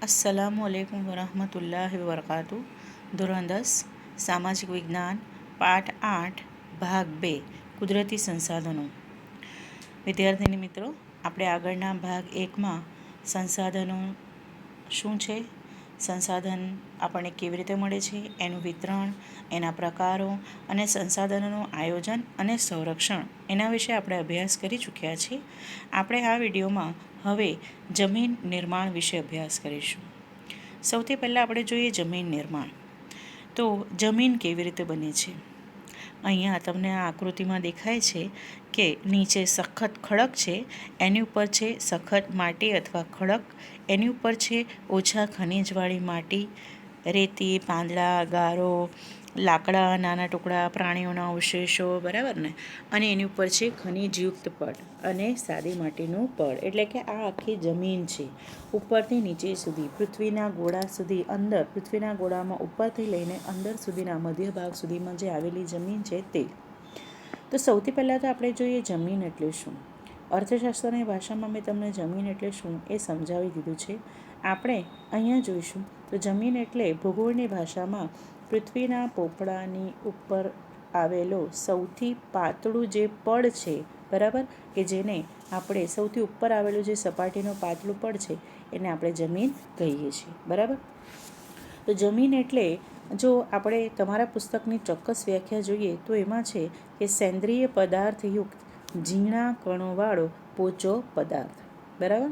अस्सलामुअलैकुम वरहमतुल्लाहि वबरकातुहू। ધોરણ 10 સામાજિક વિજ્ઞાન પાઠ 8 ભાગ 2 કુદરતી સંસાધનો। વિદ્યાર્થીની મિત્રો, આપણે આગળના ભાગ 1માં સંસાધનો શું છે, સંસાધન આપણને કેવી રીતે મળે છે, એનું વિતરણ, એના પ્રકારો અને સંસાધનોનું આયોજન અને સંરક્ષણ એના વિશે આપણે અભ્યાસ કરી ચૂક્યા છીએ। આપણે આ વિડીયોમાં હવે જમીન નિર્માણ વિશે અભ્યાસ કરીશું। સૌથી પહેલાં આપણે જોઈએ જમીન નિર્માણ। તો જમીન કેવી રીતે બને છે। અહીંયા તમને આ આકૃતિમાં દેખાય છે કે નીચે સખત ખડક છે, એની ઉપર છે સખત માટી અથવા ખડક, એની ઉપર છે ઓછા ખનિજવાળી માટી, રેતી, પાંદડા, ગારો, લાકડા, નાના ટુકડા, પ્રાણીઓના અવશેષો, બરાબર ને, અને એની ઉપર છે ખનિજયુક્ત પડ અને સાદી માટીનું પડ, એટલે કે આ આખી જમીન છે ઉપરથી નીચે સુધી, પૃથ્વીના ગોળા સુધી, અંદર પૃથ્વીના ગોળામાં ઉપરથી લઈને અંદર સુધીના મધ્ય ભાગ સુધીમાં જે આવેલી જમીન છે તે। તો સૌથી પહેલાં તો આપણે જોઈએ જમીન એટલે શું। અર્થશાસ્ત્રની ભાષામાં મેં તમને જમીન એટલે શું એ સમજાવી દીધું છે। આપણે અહીંયા જોઈશું તો જમીન એટલે ભૂગોળની ભાષામાં પૃથ્વીના પોપડાની ઉપર આવેલો સૌથી પાતળું જે પડ છે, બરાબર, કે જેને આપણે સૌથી ઉપર આવેલું જે સપાટીનું પાતળું પડ છે એને આપણે જમીન કહીએ છીએ, બરાબર। તો જમીન એટલે, જો આપણે તમારા પુસ્તકની ચોક્કસ વ્યાખ્યા જોઈએ તો એમાં છે કે સેન્દ્રિય પદાર્થયુક્ત ઝીણા કણોવાળો પોચો પદાર્થ, બરાબર।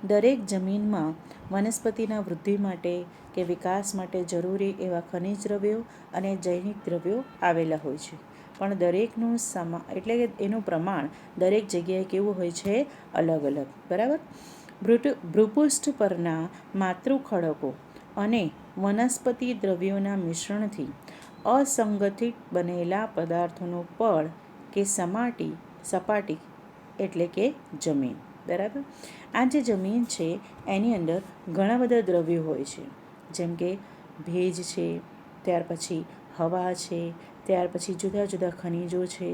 દરેક જમીનમાં વનસ્પતિના વૃદ્ધિ માટે કે વિકાસ માટે જરૂરી એવા ખનિજ દ્રવ્યો અને જૈવિક દ્રવ્યો આવેલા હોય છે, પણ દરેકનું એટલે કે એનું પ્રમાણ દરેક જગ્યાએ કેવું હોય છે, અલગ અલગ, બરાબર। ભૂપૃષ્ઠ પરના માતૃખડકો અને વનસ્પતિ દ્રવ્યોના મિશ્રણથી અસંગઠિત બનેલા પદાર્થોનું પડ કે સપાટી એટલે કે જમીન, બરાબર। આ જે જમીન છે એની અંદર ઘણા બધા દ્રવ્યો હોય છે, જેમ કે ભેજ છે, ત્યાર પછી હવા છે, ત્યાર પછી જુદા જુદા ખનિજો છે,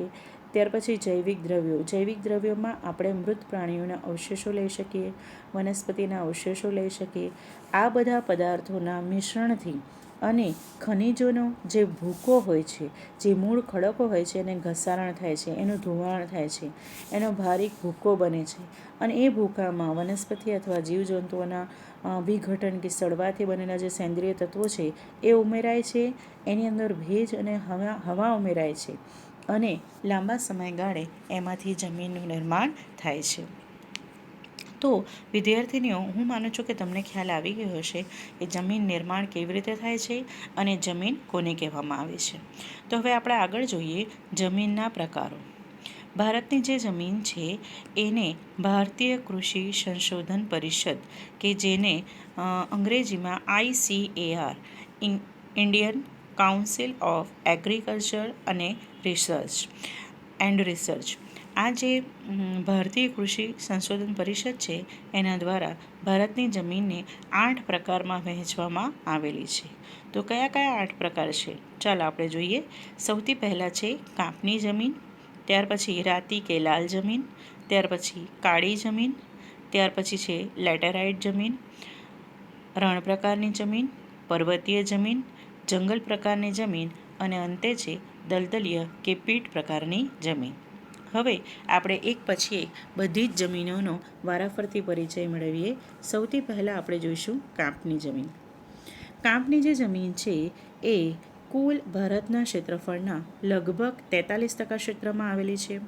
ત્યાર પછી જૈવિક દ્રવ્યોમાં આપણે મૃત પ્રાણીઓના અવશેષો લઈ શકીએ, વનસ્પતિના અવશેષો લઈ શકીએ। આ બધા પદાર્થોના મિશ્રણથી અને ખનિજોનો જે ભૂકો હોય છે, જે મૂળ ખડકો હોય છે, એને ઘસારણ થાય છે, એનું ધોવાણ થાય છે, એનો ભારીક ભૂકો બને છે, અને એ ભૂકામાં વનસ્પતિ અથવા જીવજંતુઓના વિઘટન કે સડવાથી બનેલા જે સેન્દ્રિય તત્વો છે એ ઉમેરાય છે, એની અંદર ભેજ અને હવા ઉમેરાય છે, અને લાંબા સમયગાળે એમાંથી જમીનનું નિર્માણ થાય છે। તો વિદ્યાર્થીનીઓ, હું માનું છું કે તમને ખ્યાલ આવી ગયો હશે કે જમીન નિર્માણ કેવી રીતે થાય છે અને જમીન કોને કહેવામાં આવે છે। તો હવે આપણે આગળ જોઈએ જમીનના પ્રકારો। ભારતની જે જમીન છે એને ભારતીય કૃષિ સંશોધન પરિષદ, કે જેને અંગ્રેજીમાં ICAR, Indian council of agriculture અને રિસર્ચ, આ જે ભારતીય કૃષિ સંશોધન પરિષદ છે એના દ્વારા ભારતની જમીનને 8 પ્રકારમાં વહેંચવામાં આવેલી છે। તો કયા કયા 8 પ્રકાર છે, ચાલો આપણે જોઈએ। સૌથી પહેલાં છે કાપની જમીન, ત્યાર પછી રાતી કે લાલ જમીન, ત્યાર પછી કાળી જમીન, ત્યાર પછી છે લેટેરાઇટ જમીન, રણ પ્રકારની જમીન, પર્વતીય જમીન, જંગલ પ્રકારની જમીન, અને અંતે છે દલદલીય કે પીટ પ્રકારની જમીન। હવે આપણે એક પછી એક બધી જ જમીનોનો વારાફરતી પરિચય મેળવીએ। સૌથી પહેલાં આપણે જોઈશું કાપની જમીન। કાપની જે જમીન છે એ કુલ ભારતના ક્ષેત્રફળના લગભગ 43% ક્ષેત્રમાં આવેલી છે।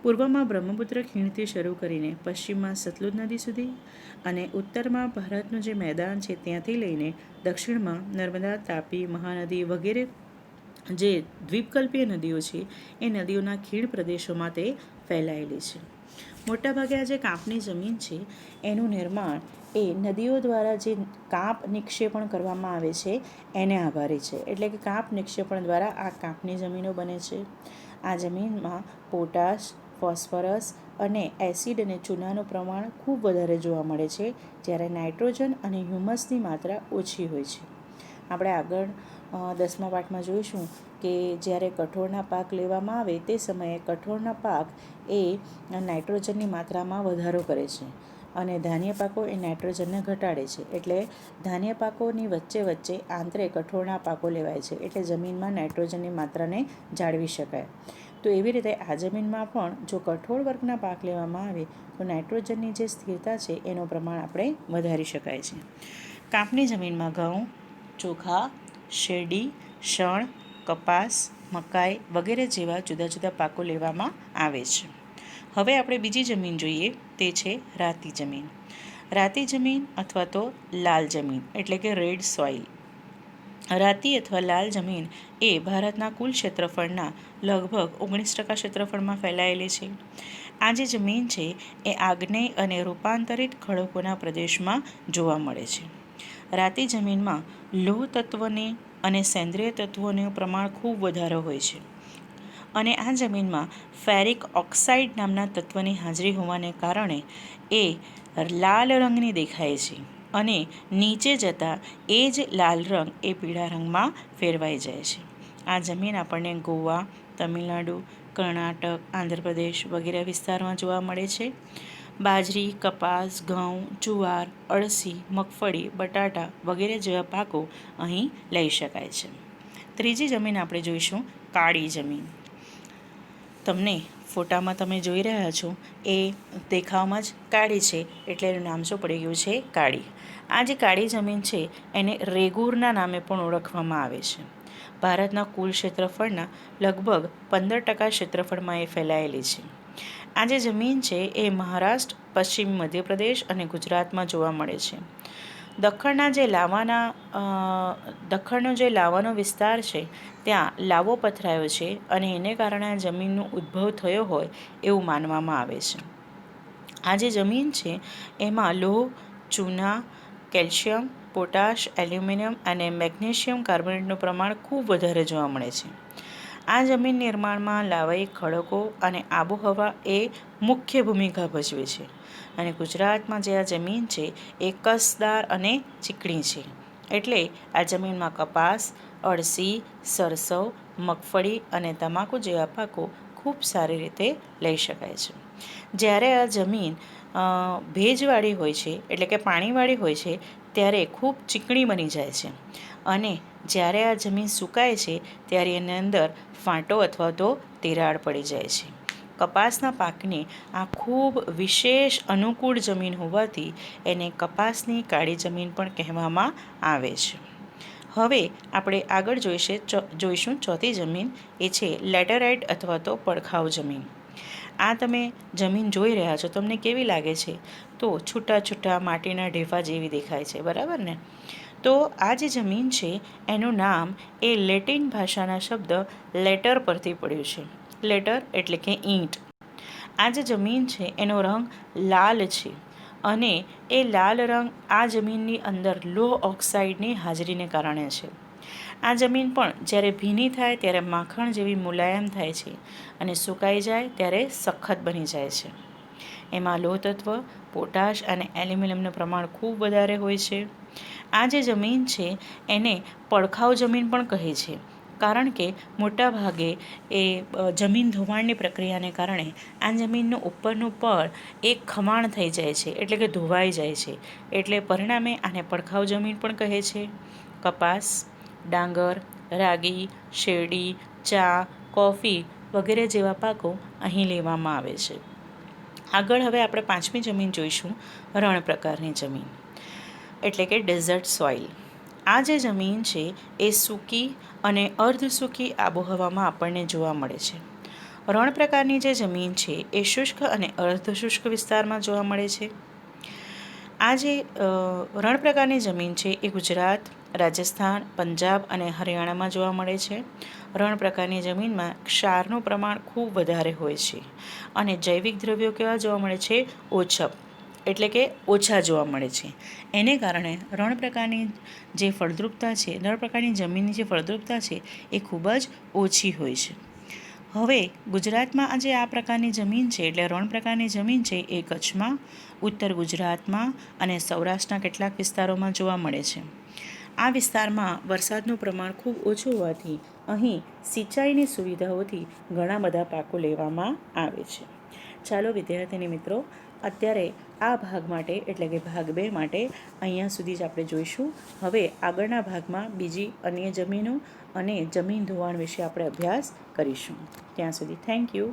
પૂર્વમાં બ્રહ્મપુત્ર ખીણથી શરૂ કરીને પશ્ચિમમાં સતલુજ નદી સુધી, અને ઉત્તરમાં ભારતનું જે મેદાન છે ત્યાંથી લઈને દક્ષિણમાં નર્મદા, તાપી, મહાનદી વગેરે જે દ્વીપકલ્પીય નદીઓ છે એ નદીઓના ખીણ પ્રદેશોમાં તે ફેલાયેલી છે। મોટાભાગે આ જે કાપની જમીન છે એનું નિર્માણ એ નદીઓ દ્વારા જે કાપ નિક્ષેપણ કરવામાં આવે છે એને આભારી છે, એટલે કે કાપ નિક્ષેપણ દ્વારા આ કાપની જમીનો બને છે। આ જમીનમાં પોટાશ, ફોસ્ફરસ અને એસિડ અને ચૂનાનું પ્રમાણ ખૂબ વધારે જોવા મળે છે, જ્યારે નાઇટ્રોજન અને હ્યુમસની માત્રા ઓછી હોય છે। આપણે આગળ 10મા પાઠમાં જોઈશું કે જ્યારે કઠોળના પાક લેવામાં આવે તે સમયે કઠોળના પાક એ નાઇટ્રોજનની માત્રામાં વધારો કરે છે, અને ધાન્ય પાકો એ નાઇટ્રોજનને ઘટાડે છે. એટલે ધાન્ય પાકોની વચ્ચે આંતરે કઠોળના પાકો લેવાય છે, એટલે જમીનમાં નાઇટ્રોજનની માત્રાને જાળવી શકાય. તો એવી રીતે આ જમીનમાં પણ જો કઠોળ વર્ગના પાક લેવામાં આવે તો નાઇટ્રોજનની જે સ્થિરતા છે એનું પ્રમાણ આપણે વધારી શકાય છે. કાપની જમીનમાં ઘઉં, ચોખા, શેરડી, શણ, કપાસ, મકાઈ વગેરે જેવા જુદા જુદા પાકો લેવામાં આવે છે. હવે આપણે બીજી જમીન જોઈએ, તે છે રાતી જમીન. રાતી જમીન અથવા તો લાલ જમીન એટલે કે રેડ સોઇલ. રાતી અથવા લાલ જમીન એ ભારતના કુલ ક્ષેત્રફળના લગભગ 19% ક્ષેત્રફળમાં ફેલાયેલી છે. આ જે જમીન છે એ આગ્નેય અને રૂપાંતરિત ખડકોના પ્રદેશમાં જોવા મળે છે. રાતી જમીનમાં લોહ તત્વની અને સેન્દ્રિય તત્વોનું પ્રમાણ ખૂબ વધારે હોય છે, અને આ જમીનમાં ફેરિક ઓક્સાઇડ નામના તત્વની હાજરી હોવાને કારણે એ લાલ રંગની દેખાય છે, અને નીચે જતાં એ જ લાલ રંગ એ પીળા રંગમાં ફેરવાઈ જાય છે. આ જમીન આપણને ગોવા, તમિલનાડુ, કર્ણાટક, આંધ્રપ્રદેશ વગેરે વિસ્તારમાં જોવા મળે છે. બાજરી, કપાસ, ઘઉં, જુવાર, અળસી, મગફળી, બટાટા વગેરે જેવા પાકો અહીં લઈ શકાય છે. ત્રીજી જમીન આપણે જોઈશું કાળી જમીન. તમને ફોટામાં તમે જોઈ રહ્યા છો એ દેખાવમાં જ કાળી છે, એટલે એનું નામ શું પડી ગયું છે? કાળી. આ જે કાળી જમીન છે એને રેગુરના નામે પણ ઓળખવામાં આવે છે. ભારતના કુલ ક્ષેત્રફળના લગભગ 15% ક્ષેત્રફળમાં એ ફેલાયેલી છે. આ જે જમીન છે એ મહારાષ્ટ્ર, પશ્ચિમ મધ્યપ્રદેશ અને ગુજરાતમાં જોવા મળે છે. દખ્ખણનો જે લાવાનો વિસ્તાર છે ત્યાં લાવો પથરાયો છે, અને એને કારણે આ જમીનનો ઉદ્ભવ થયો હોય એવું માનવામાં આવે છે. આ જે જમીન છે એમાં લોહ, ચૂના, કેલ્શિયમ, પોટાશ, એલ્યુમિનિયમ અને મેગ્નેશિયમ કાર્બોનેટનું પ્રમાણ ખૂબ વધારે જોવા મળે છે. આ જમીન નિર્માણમાં લાવાઈ ખડકો અને આબોહવા એ મુખ્ય ભૂમિકા ભજવે છે. અને ગુજરાતમાં જે આ જમીન છે એ કસદાર અને ચીકણી છે, એટલે આ જમીનમાં કપાસ, અળસી, સરસવ, મગફળી અને તમાકુ જેવા પાકો ખૂબ સારી રીતે લઈ શકાય છે. જ્યારે આ જમીન ભેજવાળી હોય છે એટલે કે પાણીવાળી હોય છે ત્યારે ખૂબ ચીકણી બની જાય છે, અને જ્યારે આ જમીન સુકાય છે ત્યારે એની અંદર ફાંટો અથવા તો તિરાડ પડી જાય છે. કપાસના પાકને આ ખૂબ વિશેષ અનુકૂળ જમીન હોવાથી એને કપાસની કાળી જમીન પણ કહેવામાં આવે છે. હવે આપણે આગળ જોઈશું ચોથી જમીન, એ છે લેટેરાઇટ અથવા તો પડખાઉ જમીન. આ તમે જમીન જોઈ રહ્યા છો, તમને કેવી લાગે છે? તો છૂટા છૂટા માટીના ઢેફા જેવી દેખાય છે, બરાબર ને? તો આ જે જમીન છે એનું નામ એ લેટિન ભાષાના શબ્દ લેટર પરથી પડ્યું છે. લેટર એટલે કે ઈંટ. આ જે જમીન છે એનો રંગ લાલ છે, અને એ લાલ રંગ આ જમીનની અંદર લોહ ઓક્સાઇડની હાજરીને કારણે છે. આ જમીન પણ જ્યારે ભીની થાય ત્યારે માખણ જેવી મુલાયમ થાય છે, અને સુકાઈ જાય ત્યારે સખત બની જાય છે. એમાં લોહ તત્વ, પોટાશ અને એલ્યુમિનિયમનું પ્રમાણ ખૂબ વધારે હોય છે. આ જે જમીન છે એને પડખાઉ જમીન પણ કહે છે, કારણ કે મોટાભાગે એ જમીન ધોવાણની પ્રક્રિયાને કારણે આ જમીનનું ઉપરનું પડ એક ખમાણ થઈ જાય છે, એટલે કે ધોવાઈ જાય છે, એટલે પરિણામે આને પડખાઉ જમીન પણ કહે છે. કપાસ, ડાંગર, રાગી, શેરડી, ચા, કોફી વગેરે જેવા પાકો અહીં લેવામાં આવે છે. આગળ હવે આપણે પાંચમી જમીન જોઈશું, રણ પ્રકારની જમીન એટલે કે ડેઝર્ટ સોઇલ. આ જે જમીન છે એ સૂકી અને અર્ધ સૂકી આબોહવામાં આપણને જોવા મળે છે. રણ પ્રકારની જે જમીન છે એ શુષ્ક અને અર્ધ શુષ્ક વિસ્તારમાં જોવા મળે છે. આ જે રણ પ્રકારની જમીન છે એ ગુજરાત, રાજસ્થાન, પંજાબ અને હરિયાણામાં જોવા મળે છે. રણ પ્રકારની જમીનમાં ક્ષારનું પ્રમાણ ખૂબ વધારે હોય છે, અને જૈવિક દ્રવ્યો કેવા જોવા મળે છે? ઓછપ એટલે કે ઓછા જોવા મળે છે. એને કારણે રણ પ્રકારની જે ફળદ્રુપતા છે, રણ પ્રકારની જમીનની જે ફળદ્રુપતા છે એ ખૂબ જ ઓછી હોય છે. હવે ગુજરાતમાં આજે આ પ્રકારની જમીન છે એટલે રણ પ્રકારની જમીન છે એ કચ્છમાં, ઉત્તર ગુજરાતમાં અને સૌરાષ્ટ્રના કેટલાક વિસ્તારોમાં જોવા મળે છે. આ વિસ્તારમાં વરસાદનું પ્રમાણ ખૂબ ઓછું હોવાથી અહીં સિંચાઈની સુવિધાઓથી ઘણા બધા પાકો લેવામાં આવે છે. ચાલો વિદ્યાર્થીની મિત્રો, અત્યારે આ ભાગ માટે એટલે કે ભાગ 2 માટે અહીંયા સુધી જ આપણે જોઈશું. હવે આગળના ભાગમાં બીજી અન્ય જમીનો અને જમીન ધોવાણ વિશે આપણે અભ્યાસ કરીશું. ત્યાં સુધી થેન્ક યુ.